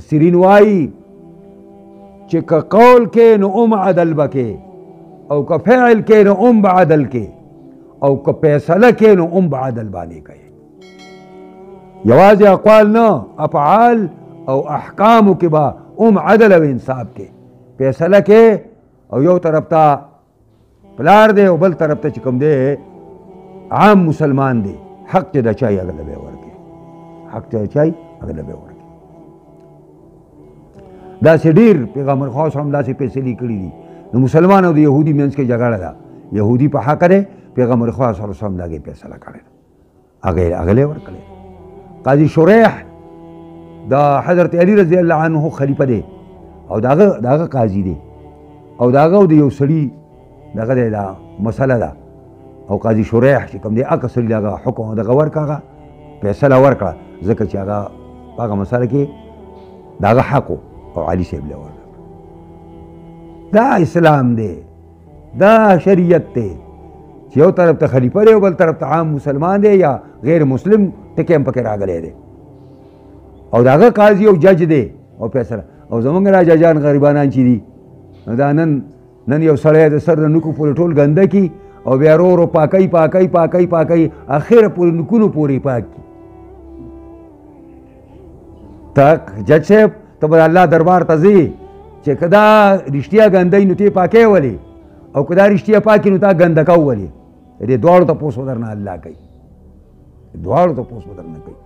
سیرین وایي چې که قول کې نو عدل بکې او که فعل کې نو عدل کې او که فیصله کې نو عدل باندې کوي. یوازې اقوال نه، افعال او احکامو کې به عدل او انصاف کې فیصله کې، او یو طرف ته پلار دی او بل طرف ته چې کوم دی عام مسلمان دی، حق چې د چای هغه له به ورکړي، حق چې د چای هغه له به ورکړي. داسې ډېر پیغمبر خاص هم داسې فیصلې کړي دي. نو مسلمان او د یهودي منځ کې جګړه ده، یهودي په حق دی، پیغمبر خاص صلی الله علیه وسلم د هغې فیصله کړې ده، هغه یې ورکړې. قاضي شریح د حضرت علی رضی الله عنه خلیفه دی او د هغه قاضي دی او د هغه د یو سړي دغه دی، دا مسله ده. او قاضي شریح چې کوم دی هغه سړي د هغه حکم دغه ورکړه، فیصله ورکړه، ځکه چې هغه په هغه مسله کې د هغه حق او علي صاحب له ورکړه. دا اسلام دی، دا شریعت دی چې یو طرف ته خلیفه دی او بل طرف ته عام مسلمان دی یا غیر مسلم ټکی هم پکې راغلی دی، او د هغه قاضي او جج دی او فیصله. او زمونږ را ججان غریبانان چې دي، دا نن یو سړی د سر نه نوکو پورې ټول ګنده کي او بیا ورو ورو پاکوي پاکوي پاکوي پاکوي، اخره پورې نوکونو پورې پاک کي. ته جج صاحب ته به الله دربار ته ځې چې که دا رښتیا ګندی نو ته یې پاکوې ولې، او که دا رښتیا پاکي نو تا ګنده کوو ولې. دې دواړو تپوس به درنه الله کوي، دواړو تپوس به درنه کوي.